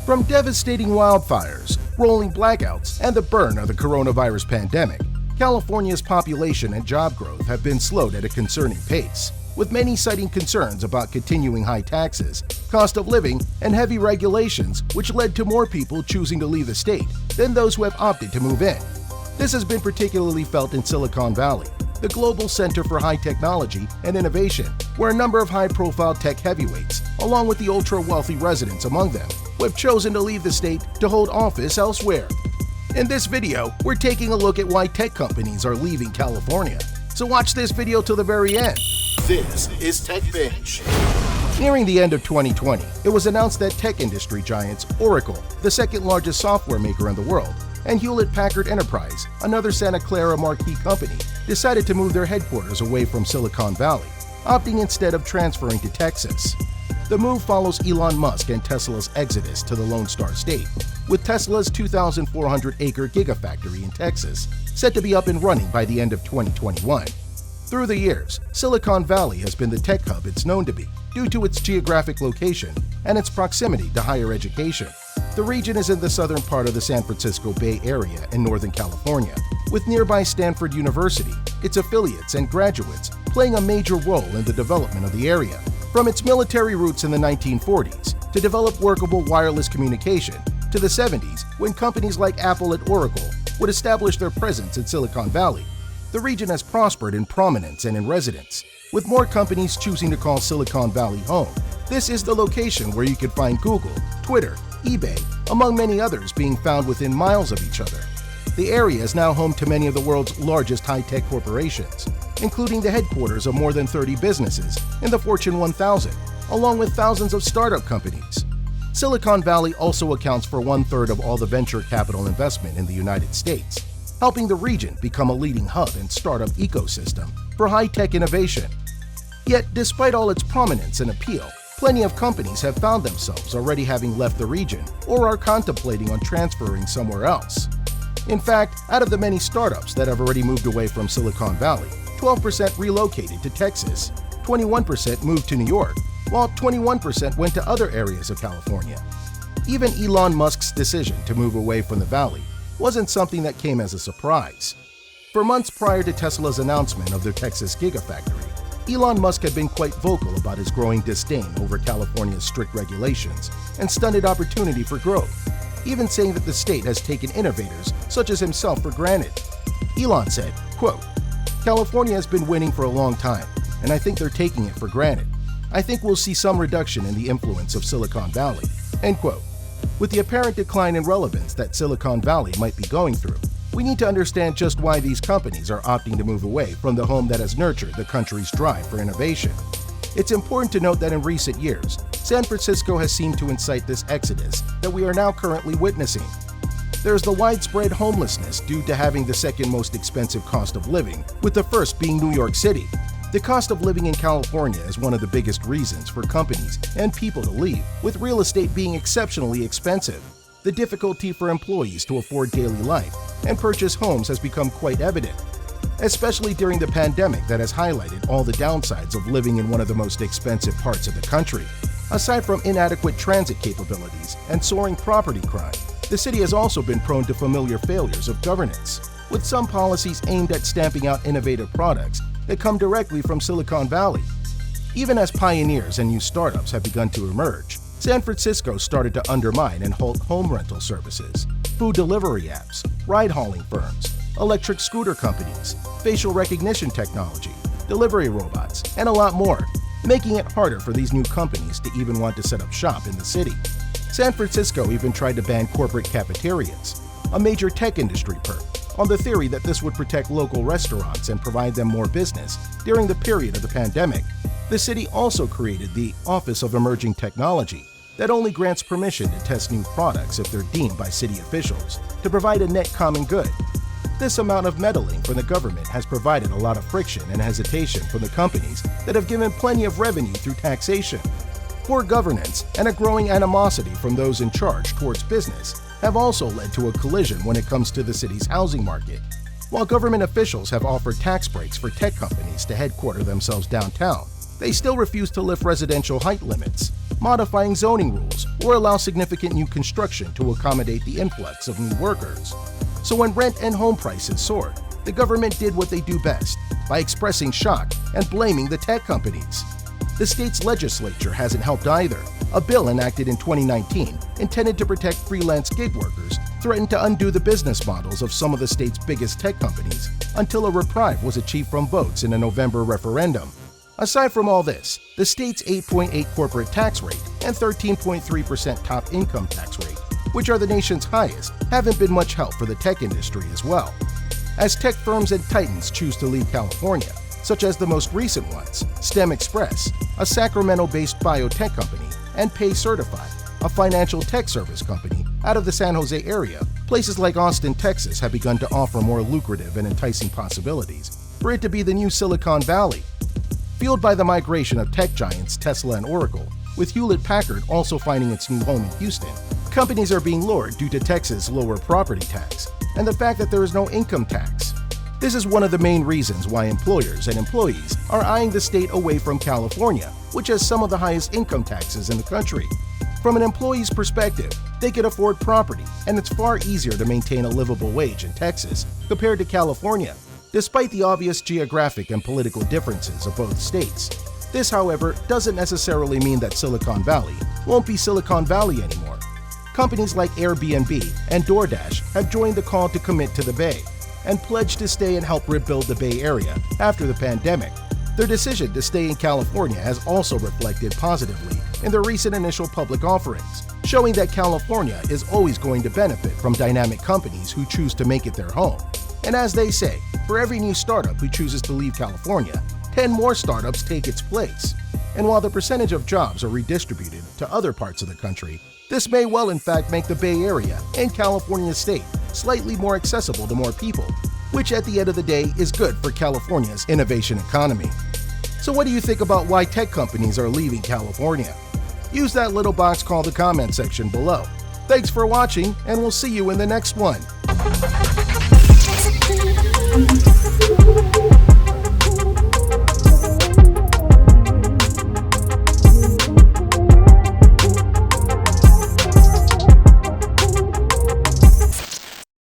From devastating wildfires, rolling blackouts, and the burn of the coronavirus pandemic, California's population and job growth have been slowed at a concerning pace, with many citing concerns about continuing high taxes, cost of living, and heavy regulations, which led to more people choosing to leave the state than those who have opted to move in. This has been particularly felt in Silicon Valley, the global center for high technology and innovation, where a number of high-profile tech heavyweights, along with the ultra-wealthy residents among them, who have chosen to leave the state to hold office elsewhere. In this video, we're taking a look at why tech companies are leaving California. So watch this video till the very end. This is Tech Binge. Nearing the end of 2020, it was announced that tech industry giants Oracle, the second largest software maker in the world, and Hewlett-Packard Enterprise, another Santa Clara marquee company, decided to move their headquarters away from Silicon Valley, opting instead of transferring to Texas. The move follows Elon Musk and Tesla's exodus to the Lone Star State, with Tesla's 2,400-acre gigafactory in Texas set to be up and running by the end of 2021. Through the years, Silicon Valley has been the tech hub it's known to be, due to its geographic location and its proximity to higher education. The region is in the southern part of the San Francisco Bay Area in Northern California, with nearby Stanford University, its affiliates and graduates playing a major role in the development of the area. From its military roots in the 1940s to develop workable wireless communication, to the 70s when companies like Apple and Oracle would establish their presence in Silicon Valley, the region has prospered in prominence and in residence, with more companies choosing to call Silicon Valley home. This is the location where you can find Google, Twitter, eBay, among many others being found within miles of each other. The area is now home to many of the world's largest high-tech corporations, including the headquarters of more than 30 businesses in the Fortune 1000, along with thousands of startup companies. Silicon Valley also accounts for one-third of all the venture capital investment in the United States, helping the region become a leading hub and startup ecosystem for high-tech innovation. Yet, despite all its prominence and appeal, plenty of companies have found themselves already having left the region or are contemplating on transferring somewhere else. In fact, out of the many startups that have already moved away from Silicon Valley, 12% relocated to Texas, 21% moved to New York, while 21% went to other areas of California. Even Elon Musk's decision to move away from the valley wasn't something that came as a surprise. For months prior to Tesla's announcement of their Texas Gigafactory, Elon Musk had been quite vocal about his growing disdain over California's strict regulations and stunted opportunity for growth, even saying that the state has taken innovators such as himself for granted. Elon said, quote, "California has been winning for a long time, and I think they're taking it for granted. I think we'll see some reduction in the influence of Silicon Valley," end quote. With the apparent decline in relevance that Silicon Valley might be going through, we need to understand just why these companies are opting to move away from the home that has nurtured the country's drive for innovation. It's important to note that in recent years, San Francisco has seemed to incite this exodus that we are now currently witnessing. There's the widespread homelessness due to having the second most expensive cost of living, with the first being New York City. The cost of living in California is one of the biggest reasons for companies and people to leave, with real estate being exceptionally expensive. The difficulty for employees to afford daily life and purchase homes has become quite evident, especially during the pandemic that has highlighted all the downsides of living in one of the most expensive parts of the country. Aside from inadequate transit capabilities and soaring property crime, the city has also been prone to familiar failures of governance, with some policies aimed at stamping out innovative products that come directly from Silicon Valley. Even as pioneers and new startups have begun to emerge, San Francisco started to undermine and halt home rental services, food delivery apps, ride-hauling firms, electric scooter companies, facial recognition technology, delivery robots, and a lot more, making it harder for these new companies to even want to set up shop in the city. San Francisco even tried to ban corporate cafeterias, a major tech industry perk, on the theory that this would protect local restaurants and provide them more business during the period of the pandemic. The city also created the Office of Emerging Technology that only grants permission to test new products if they're deemed by city officials to provide a net common good. This amount of meddling from the government has provided a lot of friction and hesitation from the companies that have given plenty of revenue through taxation. Poor governance and a growing animosity from those in charge towards business have also led to a collision when it comes to the city's housing market. While government officials have offered tax breaks for tech companies to headquarter themselves downtown, they still refuse to lift residential height limits, modifying zoning rules, or allow significant new construction to accommodate the influx of new workers. So when rent and home prices soared, the government did what they do best by expressing shock and blaming the tech companies. The state's legislature hasn't helped either. A bill enacted in 2019 intended to protect freelance gig workers threatened to undo the business models of some of the state's biggest tech companies until a reprieve was achieved from votes in a November referendum. Aside from all this, the state's 8.8% corporate tax rate and 13.3% top income tax rate, which are the nation's highest, haven't been much help for the tech industry as well. As tech firms and titans choose to leave California, such as the most recent ones, STEM Express, a Sacramento-based biotech company, and Pay Certified, a financial tech service company out of the San Jose area, places like Austin, Texas have begun to offer more lucrative and enticing possibilities for it to be the new Silicon Valley. Fueled by the migration of tech giants Tesla and Oracle, with Hewlett-Packard also finding its new home in Houston, companies are being lured due to Texas' lower property tax and the fact that there is no income tax. This is one of the main reasons why employers and employees are eyeing the state away from California, which has some of the highest income taxes in the country. From an employee's perspective, they can afford property, and it's far easier to maintain a livable wage in Texas compared to California, despite the obvious geographic and political differences of both states. This, however, doesn't necessarily mean that Silicon Valley won't be Silicon Valley anymore. Companies like Airbnb and DoorDash have joined the call to commit to the Bay and pledged to stay and help rebuild the Bay Area after the pandemic. Their decision to stay in California has also reflected positively in their recent initial public offerings, showing that California is always going to benefit from dynamic companies who choose to make it their home. And as they say, for every new startup who chooses to leave California, 10 more startups take its place. And while the percentage of jobs are redistributed to other parts of the country, this may well in fact make the Bay Area and California state slightly more accessible to more people, which at the end of the day is good for California's innovation economy. So what do you think about why tech companies are leaving California? Use that little box called the comment section below. Thanks for watching, and we'll see you in the next one.